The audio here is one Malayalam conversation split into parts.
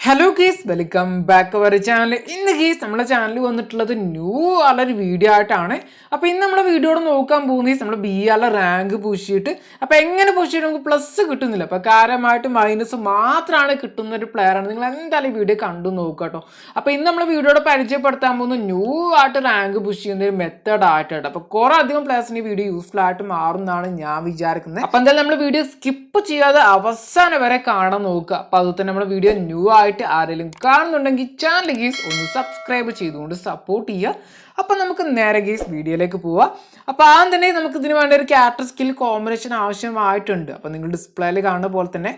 Hello guys welcome back our channel. ഇന്ന് ഗീസ് നമ്മളെ ചാനൽ വന്നിട്ടുള്ളത് ന്യൂ ആളൊരു വീഡിയോ ആയിട്ടാണ്. അപ്പോൾ ഇന്ന് നമ്മളെ വീഡിയോയോട് നോക്കാൻ പോകുന്നത് നമ്മൾ ബി ആളെ റാങ്ക് പുഷ് ചെയ്തിട്ട് അപ്പോൾ എങ്ങനെ പുഷ് ചെയ്തിട്ട് നമുക്ക് പ്ലസ് കിട്ടുന്നില്ല, അപ്പോൾ കാര്യമായിട്ട് മൈനസ് മാത്രമാണ് കിട്ടുന്ന ഒരു പ്ലെയറാണ്. നിങ്ങൾ എന്തായാലും വീഡിയോ കണ്ടു നോക്കുക കേട്ടോ. അപ്പോൾ ഇന്ന് നമ്മൾ വീഡിയോയോട് പരിചയപ്പെടുത്താൻ പോകുന്ന ന്യൂ ആയിട്ട് റാങ്ക് പുഷ് ചെയ്യുന്ന ഒരു മെത്തേഡ് ആയിട്ടാണ്. അപ്പോൾ കുറേ അധികം പ്ലേയേഴ്സിന് ഈ വീഡിയോ യൂസ്ഫുൾ ആയിട്ട് മാറുമെന്നാണ് ഞാൻ വിചാരിക്കുന്നത്. അപ്പോൾ എന്തായാലും നമ്മൾ വീഡിയോ സ്കിപ്പ് ചെയ്യാതെ അവസാനം വരെ കാണാൻ നോക്കുക. അപ്പോൾ അതുപോലെ തന്നെ നമ്മുടെ വീഡിയോ ന്യൂ ആരെങ്കിലും കാണുന്നുണ്ടെങ്കിൽ ചാനൽ ഗീസ് ഒന്ന് സബ്സ്ക്രൈബ് ചെയ്തുകൊണ്ട് സപ്പോർട്ട് ചെയ്യുക. അപ്പം നമുക്ക് നേരെ ഗീസ് വീഡിയോയിലേക്ക് പോവാം. അപ്പോൾ ആദ്യം തന്നെ നമുക്ക് ഇതിന് വേണ്ട ഒരു ക്യാരക്ടർ സ്കിൽ കോമ്പിനേഷൻ ആവശ്യമായിട്ടുണ്ട്. അപ്പോൾ നിങ്ങൾ ഡിസ്പ്ലേയിൽ കാണുന്ന പോലെ തന്നെ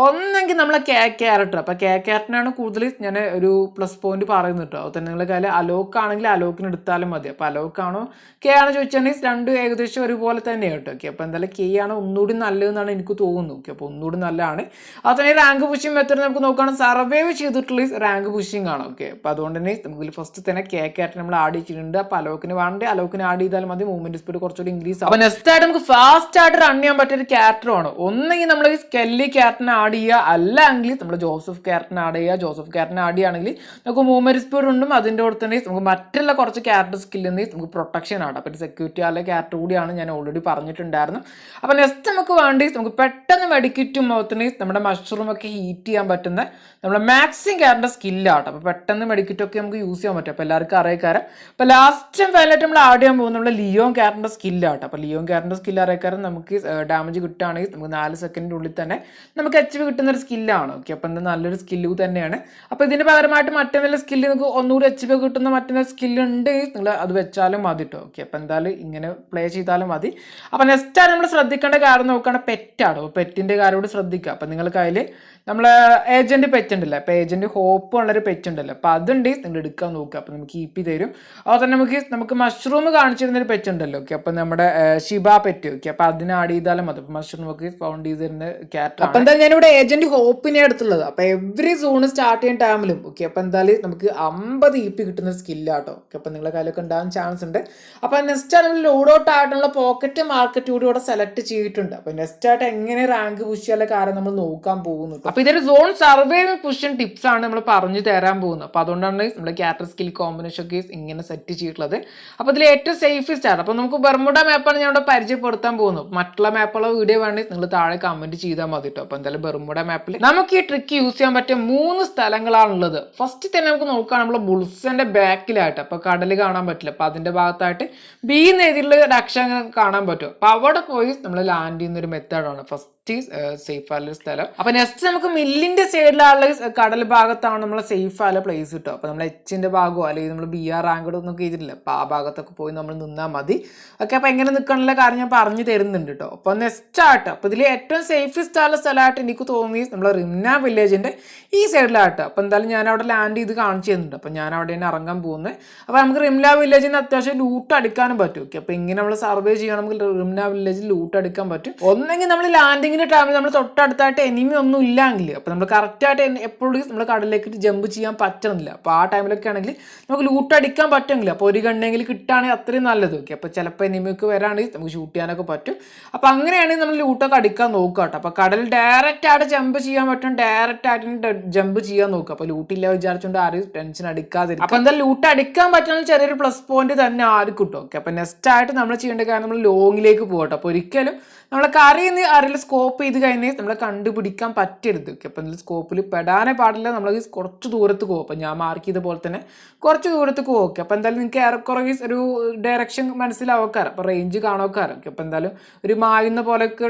ഒന്നെങ്കിൽ നമ്മളെ ക്യാരക്ടർ, അപ്പോൾ ക്യാരക്ടറിനാണ് കൂടുതൽ ഞാൻ ഒരു പ്ലസ് പോയിന്റ് പറയുന്നത് കേട്ടോ. അപ്പോൾ തന്നെ നിങ്ങളുടെ കയ്യിൽ അലോക്ക് ആണെങ്കിൽ അലോക്കിന് എടുത്താലും മതി. അപ്പോൾ അലോക്കാണോ കെ ആണോ ചോദിച്ചാണെങ്കിൽ രണ്ടും ഏകദേശം ഒരുപോലെ തന്നെയാണ് കേട്ടോ. ഓക്കെ, അപ്പോൾ എന്തായാലും കെ ആണ് ഒന്നുകൂടി നല്ലതെന്നാണ് എനിക്ക് തോന്നുന്നത്. ഓക്കെ, അപ്പോൾ ഒന്നുകൂടി നല്ലതാണ്. അത് തന്നെ റാങ്ക് പുഷിങ് മെത്തേഡ് നമുക്ക് നോക്കുകയാണെങ്കിൽ സർവൈവ് ചെയ്തിട്ടുള്ള റാങ്ക് പുഷിങ് ആണ്. ഓക്കെ, അപ്പോൾ അതുകൊണ്ട് തന്നെ നമുക്ക് ഫസ്റ്റ് തന്നെ ക്യാരക്ടർ നമ്മൾ ആഡ് ചെയ്തിട്ടുണ്ട്. അപ്പോൾ അലോക്കിന് വേണ്ടി അലോക്കിന് ആഡ് ചെയ്താൽ മതി, മൂവ്മെന്റ് സ്പീഡ് കുറച്ചുകൂടി ഇൻക്രീസ് ആവും. അപ്പോൾ നെക്സ്റ്റ് ആയിട്ട് നമുക്ക് ഫാസ്റ്റ് ആയിട്ട് റൺ ചെയ്യാൻ പറ്റിയ ഒരു ക്യാരക്ടറാണ്. ഒന്നെങ്കിൽ നമ്മൾ സ്കെല്ലി ക്യാരക്ടറിനെ ആഡ് ചെയ്യുക, അല്ലെങ്കിൽ നമ്മൾ ജോസഫ് ക്യാരക്ടറിനെ ആഡ് ചെയ്യുക. ജോസഫ് ക്യാരക്ടറിനെ ആഡ് ചെയ്യുകയാണെങ്കിൽ നമുക്ക് മൂവ്മെന്റ് സ്പീഡ് ഉണ്ടും അതിൻ്റെ കൂടെ തന്നെ നമുക്ക് മറ്റുള്ള കുറച്ച് ക്യാരക്ടർ സ്കില്ലിൽ നമുക്ക് പ്രൊട്ടക്ഷൻ ആണ്. അപ്പോൾ സെക്യൂരിറ്റി ആയ ക്യാരക്ടർ കൂടിയാണ് ഞാൻ ഓൾറെഡി പറഞ്ഞിട്ടുണ്ടായിരുന്നു. അപ്പോൾ നെക്സ്റ്റ് നമുക്ക് വേണ്ടി നമുക്ക് പെട്ടെന്ന് മെഡിക്കിറ്റും മുഖത്തിന് നമ്മുടെ മഷ്റൂം ഒക്കെ ഹീറ്റ് ചെയ്യാൻ പറ്റുന്ന നമ്മുടെ മാക്സിമം ക്യാരക്ടർ സ്കില്ലാണ്. അപ്പോൾ പെട്ടെന്ന് മെഡിക്കിറ്റൊക്കെ നമുക്ക് യൂസ് ചെയ്യാൻ പറ്റും. അപ്പോൾ എല്ലാവർക്കും അറിയിക്കാരം. അപ്പോൾ ലാസ്റ്റ് ഫൈനലായിട്ട് നമ്മൾ ആഡ് ചെയ്യാൻ പോകുന്നത് നമ്മുടെ ലിയോൺ ക്യാരക്ടറിൻ്റെ സ്കില്ലാണ്. അപ്പോൾ ലിയോൺ ക്യാരക്ടറിൻ്റെ സ്കില്ല് അറിയിക്കാരം നമുക്ക് ഡാമേജ് കിട്ടുകയാണെങ്കിൽ നമുക്ക് 4 സെക്കൻഡിൻ്റെ ഉള്ളിൽ തന്നെ നമുക്ക് HP കിട്ടുന്ന ഒരു സ്കില്ലാണ്. ഓക്കെ, അപ്പോൾ എന്താ നല്ലൊരു സ്കില്ല് തന്നെയാണ്. അപ്പോൾ ഇതിന് പകരമായിട്ട് മറ്റൊരു സ്കില്ല് നിങ്ങൾക്ക് ഒന്നുകൂടി HP കിട്ടുന്ന മറ്റൊരു സ്കില്ല് ഉണ്ട്, നിങ്ങൾ അത് വെച്ചാലും മതി കേട്ടോ. ഓക്കെ, അപ്പോൾ എന്തായാലും ഇങ്ങനെ പ്ലേ ചെയ്താലും മതി. അപ്പോൾ നെക്സ്റ്റ് ആണ് നമ്മൾ ശ്രദ്ധിക്കേണ്ട കാര്യം നോക്കുകയാണെങ്കിൽ പെറ്റാണ്. അപ്പോൾ പെറ്റിൻ്റെ കാര്യം കൂടി ശ്രദ്ധിക്കുക. അപ്പോൾ നിങ്ങൾക്ക് അതിൽ നമ്മൾ ഏജന്റ് പെറ്റ് ഉണ്ടല്ലോ, അപ്പോൾ ഏജന്റ് ഹോപ്പ് ഉള്ളൊരു പെറ്റ് ഉണ്ടല്ലോ, അപ്പോൾ അതുണ്ട് നിങ്ങൾ എടുക്കാൻ നോക്കുക. അപ്പോൾ നമുക്ക് EP തരും. അതുപോലെ തന്നെ നമുക്ക് മഷ്റൂം കാണിച്ചിരുന്നൊരു പെറ്റ് ഉണ്ടല്ലോ. ഓക്കെ, അപ്പോൾ നമ്മുടെ ഷിബ പെറ്റ്. ഓക്കെ, അപ്പോൾ അതിന് ആഡ് ചെയ്താലും മതി. അപ്പോൾ മഷ്റൂം ഒക്കെ ഫൗണ്ട് ചെയ്തിരുന്ന ക്യാരക്ടർ. അപ്പോൾ എന്തായാലും ഞാനിവിടെ ഏജന്റ് ഹോപ്പിനെ എടുത്തുള്ളത്. അപ്പോൾ എവറി സോൺ സ്റ്റാർട്ട് ചെയ്യുന്ന ടൈമിലും ഓക്കെ, അപ്പോൾ എന്തായാലും നമുക്ക് 50 EP കിട്ടുന്ന സ്കില്ലാട്ടോ. ഓക്കെ, അപ്പോൾ നിങ്ങളുടെ കയ്യിലൊക്കെ ഉണ്ടാകാൻ ചാൻസ് ഉണ്ട്. അപ്പോൾ നെക്സ്റ്റ് ആണ് നമ്മൾ ലോഡ് ഔട്ട് ആയിട്ടുള്ള പോക്കറ്റ് മാർക്കറ്റ് കൂടി ഇവിടെ സെലക്ട് ചെയ്തിട്ടുണ്ട്. അപ്പോൾ നെക്സ്റ്റ് ആയിട്ട് എങ്ങനെ റാങ്ക് പുഷ് ചെയ്യാനുള്ള കാര്യം നമ്മൾ നോക്കാൻ പോകുന്നു. അപ്പോൾ ഇതൊരു സോൺ സർവൈവ് പുഷൻ ടിപ്സ് ആണ് നമ്മൾ പറഞ്ഞു തരാൻ പോകുന്നത്. അപ്പോൾ അതുകൊണ്ടാണ് നമ്മുടെ ക്യാരക്ടർ സ്കിൽ കോമ്പിനേഷൻ ഒക്കെ ഇങ്ങനെ സെറ്റ് ചെയ്തിട്ടുള്ളത്. അപ്പോൾ ഇതിൽ ഏറ്റവും സേഫസ്റ്റ് ആണ്. അപ്പോൾ നമുക്ക് ബർമുഡ മാപ്പാണ് ഞാൻ ഇവിടെ പരിചയപ്പെടുത്താൻ പോകുന്നത്. മറ്റുള്ള മാപ്പുള്ള വീഡിയോ വേണമെങ്കിൽ നിങ്ങൾ താഴെ കമന്റ് ചെയ്താൽ മതി കേട്ടോ. അപ്പോൾ എന്തായാലും ബർമുഡ മാപ്പിൽ നമുക്ക് ഈ ട്രിക്ക് യൂസ് ചെയ്യാൻ പറ്റിയ 3 സ്ഥലങ്ങളാണുള്ളത്. ഫസ്റ്റ് തന്നെ നമുക്ക് നോക്കാം നമ്മൾ ബുൾസിന്റെ ബാക്കിലായിട്ട്. അപ്പോൾ കടൽ കാണാൻ പറ്റില്ല, അപ്പോൾ അതിന്റെ ഭാഗത്തായിട്ട് B എന്ന് എഴുതിയുള്ള ഒരു അക്ഷരം കാണാൻ പറ്റും. അപ്പോൾ അവിടെ പോയി നമ്മൾ ലാൻഡ് ചെയ്യുന്ന ഒരു മെത്തേഡാണ് ഫസ്റ്റ് സേഫ് ആയ സ്ഥലം. അപ്പോൾ നെക്സ്റ്റ് നമുക്ക് മില്ലിന്റെ സൈഡിലുള്ള കടൽ ഭാഗത്താണ് നമ്മൾ സേഫ് ആയ പ്ലേസ് കിട്ടുക. അപ്പോൾ നമ്മൾ Hന്റെ ഭാഗമോ അല്ലെങ്കിൽ നമ്മൾ BR റാങ്ക് ഒന്നും ചെയ്തിട്ടില്ല, അപ്പോൾ ആ ഭാഗത്തൊക്കെ പോയി നമ്മൾ നിന്നാൽ മതി. ഓക്കെ, അപ്പോൾ എങ്ങനെ നിൽക്കാനുള്ള കാര്യം ഞാൻ പറഞ്ഞു തരുന്നുണ്ട് കേട്ടോ. അപ്പോൾ നെക്സ്റ്റ് ആയിട്ട് അപ്പോൾ ഇതിൽ ഏറ്റവും സേഫസ്റ്റ് ആയ സ്ഥലമായിട്ട് എനിക്ക് തോന്നി നമ്മൾ റിംന വില്ലേജിന്റെ ഈ സൈഡിലായിട്ട്. അപ്പോൾ എന്തായാലും ഞാൻ അവിടെ ലാൻഡ് ചെയ്ത് കാണിച്ചു തരുന്നുണ്ട്. അപ്പോൾ ഞാൻ അവിടെ തന്നെ ഇറങ്ങാൻ പോകുന്നത്. അപ്പോൾ നമുക്ക് റിംന വില്ലേജിൽ നിന്ന് അത്യാവശ്യം ലൂട്ട് അടിക്കാനും പറ്റും. ഓക്കെ, അപ്പോൾ ഇങ്ങനെ നമ്മൾ സർവേ ചെയ്യണമെങ്കിൽ റിംന വില്ലേജിൽ ലൂട്ട് അടിക്കാൻ പറ്റും. ഒന്നെങ്കിൽ നമ്മൾ ലാൻഡിങ്ങിന്റെ ടൈമിൽ നമ്മൾ തൊട്ടടുത്തായിട്ട് എനിമി ഒന്നും ഇല്ലെങ്കിൽ അപ്പോൾ നമ്മൾ കറക്റ്റായിട്ട് എപ്പോഴും നമ്മൾ കടലിലേക്ക് ജമ്പ് ചെയ്യാൻ പറ്റുന്നില്ല. അപ്പോൾ ആ ടൈമിലൊക്കെ ആണെങ്കിൽ നമുക്ക് ലൂട്ട് അടിക്കാൻ പറ്റുമെങ്കിൽ അപ്പോൾ ഒരു ഗണ്ണെങ്കിലും കിട്ടുകയാണെങ്കിൽ അത്രയും നല്ലത്. ഓക്കെ, അപ്പോൾ ചിലപ്പോൾ എനിമിക്ക് വരാണെങ്കിൽ നമുക്ക് ഷൂട്ട് ചെയ്യാനൊക്കെ പറ്റും. അപ്പോൾ അങ്ങനെയാണെങ്കിൽ നമ്മൾ ലൂട്ടൊക്കെ അടിക്കാൻ നോക്കുക കേട്ടോ. അപ്പോൾ കടൽ ഡയറക്റ്റ് ആയിട്ട് ജമ്പ് ചെയ്യാൻ പറ്റും, ഡയറക്റ്റ് ആയിട്ട് ജമ്പ് ചെയ്യാൻ നോക്കുക. അപ്പോൾ ലൂട്ടില്ല വിചാരിച്ചുകൊണ്ട് ആരും ടെൻഷൻ അടിക്കാതിരിക്കും. അപ്പോൾ എന്തായാലും ലൂട്ട് അടിക്കാൻ പറ്റുന്ന ചെറിയൊരു പ്ലസ് പോയിന്റ് തന്നെ ആരും കിട്ടും. ഓക്കെ, അപ്പോൾ നെക്സ്റ്റ് ആയിട്ട് നമ്മൾ ചെയ്യേണ്ട കാര്യം നമ്മൾ ലോങ്ങിലേക്ക് പോകട്ടെ. അപ്പോൾ ഒരിക്കലും നമ്മളെ അറിയില്ല സ്കോപ്പ് ചെയ്ത് കഴിഞ്ഞാൽ നമ്മളെ കണ്ടുപിടിക്കാൻ പറ്റരുത്. ഓക്കെ, അപ്പോൾ ഇതിൽ സ്കോപ്പിൽ പെടാനേ പാടില്ല. നമ്മൾ കുറച്ച് ദൂരത്ത് പോകും. അപ്പോൾ ഞാൻ മാർക്ക് ചെയ്ത പോലെ തന്നെ കുറച്ച് ദൂരത്ത് പോകും. ഓക്കെ, അപ്പോൾ എന്തായാലും നിങ്ങൾക്ക് ഏറെക്കുറെ ഒരു ഡയറക്ഷൻ മനസ്സിലാവക്കാറ്, അപ്പോൾ റേഞ്ച് കാണാക്കാറ്. ഓക്കെ, അപ്പോൾ എന്തായാലും ഒരു മായുന്ന പോലെയൊക്കെ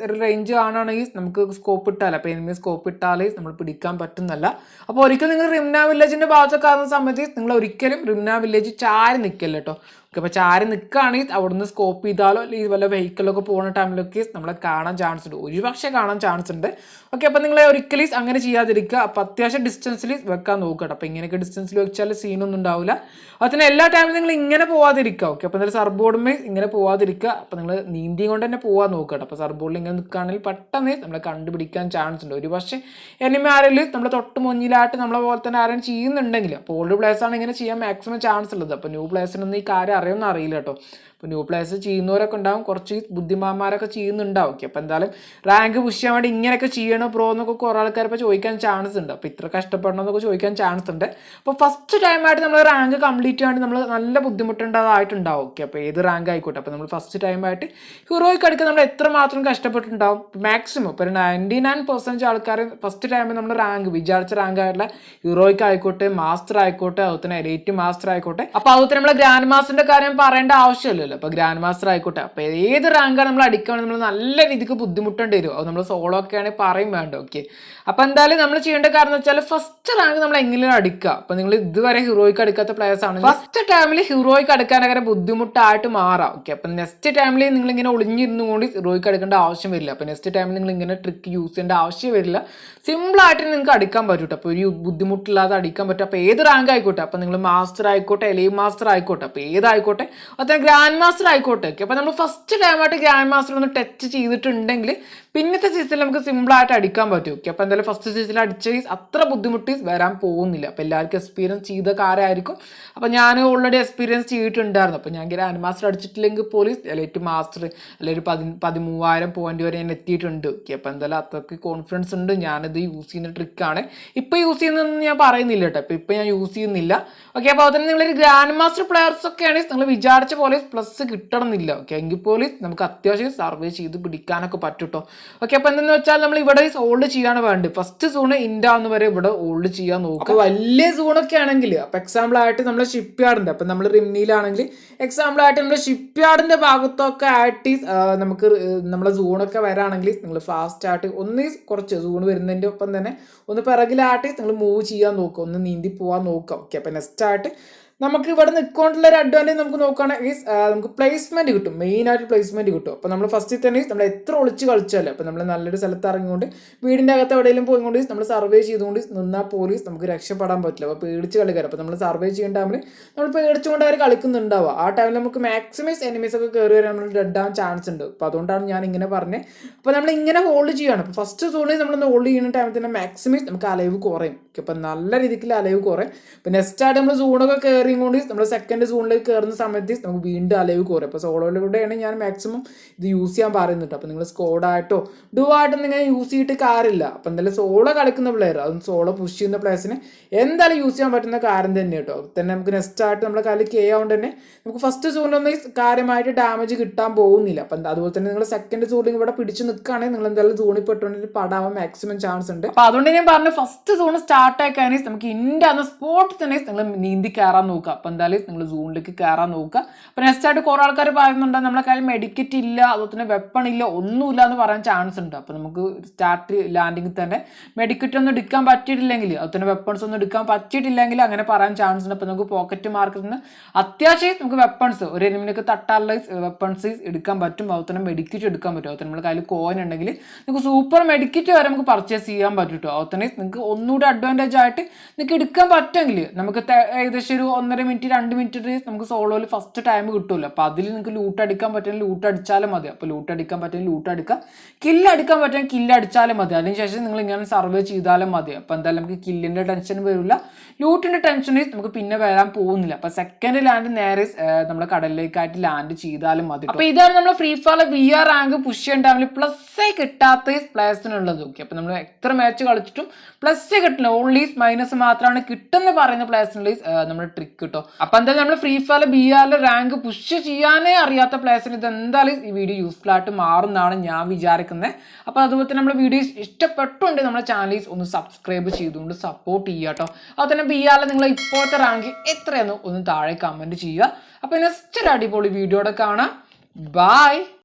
ഒരു റേഞ്ച് കാണുകയാണെങ്കിൽ നമുക്ക് സ്കോപ്പ് ഇട്ടാൽ, അപ്പോൾ എനിമി സ്കോപ്പ് ഇട്ടാൽ നമ്മൾ പിടിക്കാൻ പറ്റുന്നല്ല. അപ്പോൾ ഒരിക്കലും നിങ്ങൾ റിംന വില്ലേജിൻ്റെ ഭാഗത്തൊക്കെ ആകുന്ന സമയത്ത് നിങ്ങൾ ഒരിക്കലും റിംന വില്ലേജ് ചാരി നിൽക്കല്ലോ കേട്ടോ. ഓക്കെ, അപ്പോൾ ചാരി നിൽക്കുകയാണെങ്കിൽ അവിടുന്ന് സ്കോപ്പ് ചെയ്താലോ അല്ലെങ്കിൽ വല്ല വെഹിക്കിളൊക്കെ പോകുന്ന ടൈമിലൊക്കെ നമ്മളെ കാണാൻ ചാൻസ് ഉണ്ട്, ഒരുപക്ഷെ കാണാൻ ചാൻസ് ഉണ്ട്. ഓക്കെ, അപ്പോൾ നിങ്ങൾ ഒരിക്കലും അങ്ങനെ ചെയ്യാതിരിക്കുക. അപ്പോൾ അത്യാവശ്യം ഡിസ്റ്റൻസിൽ വെക്കാൻ നോക്കട്ടെ. അപ്പോൾ ഇങ്ങനെയൊക്കെ ഡിസ്റ്റൻസിൽ വെച്ചാൽ സീനൊന്നും ഉണ്ടാവില്ല. അതിന് എല്ലാ ടൈമിലും നിങ്ങൾ ഇങ്ങനെ പോവാതിരിക്കുക. ഓക്കെ, അപ്പോൾ നിങ്ങൾ സർബോർഡുമേ ഇങ്ങനെ പോവാതിരിക്കുക. അപ്പോൾ നിങ്ങൾ നീന്തി കൊണ്ട് തന്നെ പോകാൻ നോക്കട്ടെ. അപ്പോൾ സർബോർഡിൽ ഇങ്ങനെ നിൽക്കുകയാണെങ്കിൽ പെട്ടെന്ന് നമ്മളെ കണ്ടുപിടിക്കാൻ ചാൻസ് ഉണ്ട്. ഒരുപക്ഷെ എനിമി ആരെങ്കിലും നമ്മൾ തൊട്ട് മുന്നിലായിട്ട് നമ്മളെ പോലെ തന്നെ ആരെങ്കിലും ചെയ്യുന്നുണ്ടെങ്കിൽ, അപ്പോൾ ഓൾഡ് പ്ലേയേഴ്സാണ് ഇങ്ങനെ ചെയ്യാൻ മാക്സിമം ചാൻസ് ഉള്ളത്. അപ്പോൾ ന്യൂ പ്ലേയേഴ്സിനൊന്നും ഈ കാര്യം അറിയുമെന്ന് അറിയില്ല കേട്ടോ. അപ്പോൾ ന്യൂ പ്ലേയേഴ്സ് ചെയ്യുന്നവരൊക്കെ ഉണ്ടാവും, കുറച്ച് ബുദ്ധിമാന്മാരൊക്കെ ചെയ്യുന്നുണ്ടാവും. ഓക്കെ, അപ്പോൾ എന്തായാലും റാങ്ക് പുഷ് ചെയ്യാൻ വേണ്ടി ഇങ്ങനെയൊക്കെ ചെയ്യണോ ബ്രോ എന്നൊക്കെ കുറേ ആൾക്കാർ ഇപ്പോൾ ചോദിക്കാൻ ചാൻസ് ഉണ്ട്. അപ്പോൾ ഇത്ര കഷ്ടപ്പെടണമെന്നൊക്കെ ചോദിക്കാൻ ചാൻസ് ഉണ്ട്. അപ്പോൾ ഫസ്റ്റ് ടൈമായിട്ട് നമ്മൾ റാങ്ക് കംപ്ലീറ്റ് ചെയ്യാൻ വേണ്ടി നമ്മൾ നല്ല ബുദ്ധിമുട്ടുണ്ടായിട്ടുണ്ടാവും. ഓക്കെ, അപ്പോൾ ഏത് റാങ്ക് ആയിക്കോട്ടെ. അപ്പോൾ നമ്മൾ ഫസ്റ്റ് ടൈമായിട്ട് ഹീറോയ്ക്ക് അടുക്കാൻ നമ്മൾ എത്രമാത്രം കഷ്ടപ്പെട്ടിട്ടുണ്ടാവും. മാക്സിമം ഇപ്പോൾ ഒരു 99% ആൾക്കാർ ഫസ്റ്റ് ടൈമിൽ നമ്മൾ റാങ്ക് വിചാരിച്ച റാങ്ക് ആയിട്ടുള്ള ഹീറോയ്ക്ക് ആയിക്കോട്ടെ, മാസ്റ്റർ ആയിക്കോട്ടെ, അതുപോലെ എലൈറ്റ് മാസ്റ്റർ ആയിക്കോട്ടെ. അപ്പോൾ അതുപോലെ നമ്മൾ ഗ്രാൻഡ് മാസ്റ്ററിന്റെ കാര്യം പറയേണ്ട ആവശ്യമില്ലല്ലോ. അപ്പോൾ ഗ്രാൻഡ് മാസ്റ്റർ ആയിക്കോട്ടെ, അപ്പോൾ ഏത് റാങ്കാണ് നമ്മൾ അടിക്കാൻ നമ്മൾ നല്ല രീതിക്ക് ബുദ്ധിമുട്ടേണ്ടി വരും. അത് നമ്മൾ സോളോ ഒക്കെ ആണെങ്കിൽ പറയും വേണ്ട. ഓക്കെ, അപ്പോൾ എന്തായാലും നമ്മൾ ചെയ്യേണ്ട കാരണം എന്ന് വെച്ചാൽ ഫസ്റ്റ് റാങ്ക് നമ്മൾ എങ്ങനെയാണ് അടിക്കുക. അപ്പോൾ നിങ്ങൾ ഇതുവരെ ഹീറോയ്ക്ക് അടുക്കാത്ത പ്ലേയേഴ്സ് ആണ്, ഫസ്റ്റ് ടൈമിൽ ഹീറോയ്ക്ക് അടുക്കാനൊക്കെ ബുദ്ധിമുട്ടായിട്ട് മാറാം. ഓക്കെ, അപ്പം നെക്സ്റ്റ് ടൈമിൽ നിങ്ങൾ ഇങ്ങനെ ഒളിഞ്ഞിരുന്നു കൊണ്ട് ഹീറോയ്ക്ക് അടുക്കേണ്ട ആവശ്യം വരില്ല. അപ്പോൾ നെക്സ്റ്റ് ടൈമിൽ നിങ്ങൾ ഇങ്ങനെ ട്രിക്ക് യൂസ് ചെയ്യേണ്ട ആവശ്യം വരില്ല. സിമ്പിളായിട്ട് നിങ്ങൾക്ക് അടിക്കാൻ പറ്റും. അപ്പോൾ ഒരു ബുദ്ധിമുട്ടില്ലാതെ അടിക്കാൻ പറ്റും. അപ്പോൾ ഏത് റാങ്ക് ആയിക്കോട്ടെ, അപ്പോൾ നിങ്ങൾ മാസ്റ്റർ ആയിക്കോട്ടെ, എലൈറ്റ് മാസ്റ്റർ ആയിക്കോട്ടെ, അപ്പോൾ ഏതായിക്കോട്ടെ, അതുപോലെ ഗ്രാൻഡ് മാസ്റ്റർ ആയിക്കോട്ടെ. ഓക്കെ, അപ്പോൾ നമ്മൾ ഫസ്റ്റ് ടൈമായിട്ട് ഗ്രാൻഡ് മാസ്റ്റർ ഒന്ന് ടച്ച് ചെയ്തിട്ടുണ്ടെങ്കിൽ പിന്നത്തെ സീസണിൽ നമുക്ക് സിമ്പിളായിട്ട് അടിക്കാൻ പറ്റും. ഓക്കെ, അപ്പോൾ എന്തായാലും ഫസ്റ്റ് സീസണിൽ അടിച്ച അത്ര ബുദ്ധിമുട്ട് വരാൻ പോകുന്നില്ല. അപ്പോൾ എല്ലാവർക്കും എക്സ്പീരിയൻസ് ചെയ്ത കാര്യമായിരിക്കും. അപ്പോൾ ഞാൻ ഓൾറെഡി എക്സ്പീരിയൻസ് ചെയ്തിട്ടുണ്ടായിരുന്നു. അപ്പോൾ ഞാൻ ഗ്രാൻഡ് മാസ്റ്റർ അടിച്ചിട്ടില്ലെങ്കിൽ പോലും എലൈറ്റ് മാസ്റ്റർ അല്ലെങ്കിൽ 13,000 പോയിന്റ് വരെ ഞാൻ എത്തിയിട്ടുണ്ട്. ഓക്കെ, അപ്പോൾ എന്തായാലും അത്രയ്ക്ക് കോൺഫിഡൻസ് ഉണ്ട്. ഞാനിത് യൂസ് ചെയ്യുന്ന ട്രിക്കാണ്. ഇപ്പോൾ യൂസ് ചെയ്യുന്നതെന്ന് ഞാൻ പറയുന്നില്ല കേട്ടോ. ഇപ്പോൾ ഞാൻ യൂസ് ചെയ്യുന്നില്ല. ഓക്കെ, അപ്പോൾ അതുതന്നെ നിങ്ങളൊരു ഗ്രാൻഡ് മാസ്റ്റർ പ്ലെയേഴ്സ് ഒക്കെ ആണെങ്കിൽ നിങ്ങൾ വിചാരിച്ച പോലെ പ്ലസ് കിട്ടണമെന്നില്ല. ഓക്കെ, എങ്കിൽ പോലും നമുക്ക് അത്യാവശ്യം സർവേ ചെയ്ത് പിടിക്കാനൊക്കെ പറ്റും കേട്ടോ. ഓക്കെ, അപ്പോൾ എന്തെന്ന് വെച്ചാൽ നമ്മൾ ഇവിടെ ഹോൾഡ് ചെയ്യാണ് വേണ്ടത്. ഫസ്റ്റ് സോണ് ഇൻഡാന്ന് വരെ ഇവിടെ ഹോൾഡ് ചെയ്യാൻ നോക്കുക. വലിയ സോണൊക്കെ ആണെങ്കിൽ അപ്പോൾ എക്സാമ്പിൾ ആയിട്ട് നമ്മൾ ഷിപ്പ് യാർഡ് ഉണ്ട്. അപ്പം നമ്മൾ റിംനിയിലാണെങ്കിൽ എക്സാമ്പിൾ ആയിട്ട് നമ്മുടെ ഷിപ്പ് യാർഡിന്റെ ഭാഗത്തൊക്കെ ആയിട്ട് നമുക്ക് നമ്മളെ സോണൊക്കെ വരാണെങ്കിൽ നിങ്ങൾ ഫാസ്റ്റ് ആയിട്ട് ഒന്ന് കുറച്ച് സോൺ വരുന്നതിൻ്റെ ഒപ്പം തന്നെ ഒന്ന് പിറകിലായിട്ട് നിങ്ങൾ മൂവ് ചെയ്യാൻ നോക്കുക, ഒന്ന് നീന്തി പോകാൻ നോക്കുക. ഓക്കെ, അപ്പം നെക്സ്റ്റ് ആയിട്ട് നമുക്ക് ഇവിടെ നിൽക്കൊണ്ടുള്ള ഒരു അഡ്വാൻറ്റേജ് നമുക്ക് നോക്കുകയാണെങ്കിൽ നമുക്ക് പ്ലേസ്മെന്റ് കിട്ടും, മെയിൻ ആയിട്ട് പ്ലേസ്മെന്റ് കിട്ടും. അപ്പോൾ നമ്മൾ ഫസ്റ്റിൽ തന്നെ നമ്മൾ എത്ര ഒളിച്ച് കളിച്ചാലും അപ്പോൾ നമ്മൾ നല്ലൊരു സ്ഥലത്ത് ഇറങ്ങിക്കൊണ്ട് വീടിൻ്റെ അകത്ത് എവിടെയെങ്കിലും പോയിക്കൊണ്ട് നമ്മൾ സർവേ ചെയ്തുകൊണ്ട് നിന്നാൽ പോലീസ് നമുക്ക് രക്ഷപ്പെടാൻ പറ്റില്ല. അപ്പോൾ പേടിച്ച് കളിക്കാറ്. അപ്പോൾ നമ്മൾ സർവേ ചെയ്യേണ്ട ടൈമിൽ നമ്മൾ പേടിച്ചുകൊണ്ട് അവർ കളിക്കുന്നുണ്ടാവുക. ആ ടൈമിൽ നമുക്ക് മാക്സിമൈസ് എനിമീസ് ഒക്കെ കയറി വരാൻ നമ്മൾ ഡെഡ് ആവാൻ ചാൻസ് ഉണ്ട്. അപ്പോൾ അതുകൊണ്ടാണ് ഞാൻ ഇങ്ങനെ പറഞ്ഞത്. അപ്പോൾ നമ്മൾ ഇങ്ങനെ ഹോൾഡ് ചെയ്യുകയാണ്. അപ്പോൾ ഫസ്റ്റ് സോണിൽ നമ്മളൊന്ന് ഹോൾഡ് ചെയ്യുന്ന ടൈമിൽ തന്നെ മാക്സിമൈസ് നമുക്ക് അലൈവ് കുറയും. അപ്പോൾ നല്ല രീതിക്ക് അലൈവ് കുറയും. അപ്പോൾ നെക്സ്റ്റ് ആയിട്ട് നമ്മൾ സോണൊക്കെ കയറി കൊണ്ട് നമ്മൾ സെക്കൻഡ് സോണിലേക്ക് കയറുന്ന സമയത്ത് നമുക്ക് വീണ്ടും അലൈവ് കുറയും. അപ്പോൾ സോളോയിലൂടെയാണ് ഞാൻ മാക്സിമം ഇത് യൂസ് ചെയ്യാൻ പറയുന്നുണ്ട്. അപ്പോൾ നിങ്ങൾ സ്കോഡായിട്ടോ ഡു ആയിട്ടോ നിങ്ങൾ യൂസ് ചെയ്തിട്ട് കാര്യമില്ല. അപ്പോൾ എന്തായാലും സോളോ കളിക്കുന്ന പ്ലെയർ, അതും സോളോ പുഷ് ചെയ്യുന്ന പ്ലേയേഴ്സിന് എന്തായാലും യൂസ് ചെയ്യാൻ പറ്റുന്ന കാര്യം തന്നെ കേട്ടോ. തന്നെ നമുക്ക് നെക്സ്റ്റ് ആയിട്ട് നമ്മുടെ കയ്യിൽ കെ ആവുകൊണ്ട് തന്നെ നമുക്ക് ഫസ്റ്റ് സോണിലൊന്നും കാര്യമായിട്ട് ഡാമേജ് കിട്ടാൻ പോകുന്നില്ല. അപ്പം അതുപോലെ തന്നെ നിങ്ങൾ സെക്കൻഡ് സോണിൽ ഇവിടെ പിടിച്ച് നിൽക്കുകയാണെങ്കിൽ നിങ്ങൾ എന്തായാലും സോണിൽ പെട്ടുകൊണ്ട് പടാവാൻ മാക്സിമം ചാൻസ് ഉണ്ട്. അപ്പോൾ അതുകൊണ്ട് ഞാൻ പറഞ്ഞു ഫസ്റ്റ് സോൺ സ്റ്റാർട്ട് ആക്കാനും നമുക്ക് ഇന്ത്യ എന്ന സ്പോട്ട് തന്നെ നിങ്ങൾ നീന്തി കയറാൻ നോക്കുക. അപ്പം എന്തായാലും നിങ്ങൾ സോണിലേക്ക് കയറാൻ നോക്കുക. അപ്പം നെക്സ്റ്റ് ആയിട്ട് കുറേ ആൾക്കാർ പറയുന്നുണ്ട് നമ്മളെ കയ്യിൽ മെഡിക്കറ്റ് ഇല്ല, അതുപോലെ തന്നെ വെപ്പൺ ഇല്ല, ഒന്നുമില്ല എന്ന് പറയാൻ ചാൻസ് ഉണ്ട്. അപ്പോൾ നമുക്ക് സ്റ്റാർട്ട് ലാൻഡിങ്ങിൽ തന്നെ മെഡിക്കറ്റ് ഒന്നും എടുക്കാൻ പറ്റിയിട്ടില്ലെങ്കിൽ, അതുപോലെ തന്നെ വെപ്പൺസ് ഒന്നും എടുക്കാൻ പറ്റിയിട്ടില്ലെങ്കിൽ അങ്ങനെ പറയാൻ ചാൻസ് ഉണ്ട്. അപ്പോൾ നമുക്ക് പോക്കറ്റ് മാർക്കറ്റിൽ നിന്ന് അത്യാവശ്യം നമുക്ക് വെപ്പൺസ് ഒരു എനിമിനൊക്കെ തട്ടാനുള്ള വെപ്പൺസ് എടുക്കാൻ പറ്റും. അതുപോലെ തന്നെ മെഡിക്കറ്റ് എടുക്കാൻ പറ്റും. അതുപോലെ നമ്മുടെ കയ്യിൽ കോയിൻ ഉണ്ടെങ്കിൽ നിങ്ങൾക്ക് സൂപ്പർ മെഡിക്കറ്റ് വരെ നമുക്ക് പർച്ചേസ് ചെയ്യാൻ പറ്റും കേട്ടോ. അതുപോലെ തന്നെ നിങ്ങൾക്ക് ഒന്നുകൂടി അഡ്വാൻറ്റേജ് ആയിട്ട് നിങ്ങൾക്ക് എടുക്കാൻ പറ്റുമെങ്കിൽ നമുക്ക് ഏകദേശം ഒരു 1.5 മിനിറ്റ് 2 മിനിറ്റ് നമുക്ക് സോളോയിൽ ഫസ്റ്റ് ടൈം കിട്ടുമല്ലോ. അപ്പോൾ അതിൽ നിങ്ങൾക്ക് ലൂട്ട് അടിക്കാൻ പറ്റുമെങ്കിൽ ലൂട്ട് അടിച്ചാലും മതി. അപ്പോൾ ലൂട്ട് അടിക്കാൻ പറ്റുമെങ്കിൽ ലൂട്ട് അടിക്കുക, കില്ല് അടിക്കാൻ പറ്റുമെങ്കിൽ കില്ല് അടിച്ചാലും മതി. അതിനുശേഷം നിങ്ങൾ ഇങ്ങനെ സർവേ ചെയ്താലും മതി. അപ്പോൾ എന്തായാലും നമുക്ക് കില്ലിൻ്റെ ടെൻഷൻ വരില്ല, ലൂട്ടിൻ്റെ ടെൻഷൻ നമുക്ക് പിന്നെ വരാൻ പോകുന്നില്ല. അപ്പോൾ സെക്കൻഡ് ലാൻഡ് നേരെ നമ്മുടെ കടലിലേക്കായിട്ട് ലാൻഡ് ചെയ്താലും മതി. അപ്പോൾ ഇതാണ് നമ്മൾ free fire VR rank push ചെയ്യാൻ ടൈമിൽ പ്ലസ് കിട്ടാത്ത പ്ലേയേഴ്സിനുള്ളത്. ഓക്കെ, അപ്പോൾ നമ്മൾ എത്ര മാച്ച് കളിച്ചിട്ടും പ്ലസ് കിട്ടില്ല, ഓൺലി മൈനസ് മാത്രമാണ് കിട്ടുന്ന പറയുന്ന പ്ലേയേഴ്സിനുള്ള നമ്മുടെ ട്രിക്ക് കിട്ടും. അപ്പോൾ എന്തായാലും നമ്മൾ free fire BR rank push ചെയ്യാനേ അറിയാത്ത പ്ലേയേഴ്സിന് ഇത് എന്തായാലും ഈ വീഡിയോ യൂസ്ഫുൾ ആയിട്ട് മാറുന്നതാണ് ഞാൻ വിചാരിക്കുന്നത്. അപ്പോൾ അതുപോലെ തന്നെ നമ്മുടെ വീഡിയോസ് ഇഷ്ടപ്പെട്ടുകൊണ്ട് നമ്മുടെ ചാനൽ ഒന്ന് സബ്സ്ക്രൈബ് ചെയ്തുകൊണ്ട് സപ്പോർട്ട് ചെയ്യുക കേട്ടോ. അതുപോലെ തന്നെ BR നിങ്ങൾ ഇപ്പോഴത്തെ റാങ്ക് എത്രയെന്ന് ഒന്ന് താഴെ കമൻറ്റ് ചെയ്യുക. അപ്പോൾ നെക്സ്റ്റ് ഒരു അടിപൊളി വീഡിയോയുടെ കാണാം. ബൈ.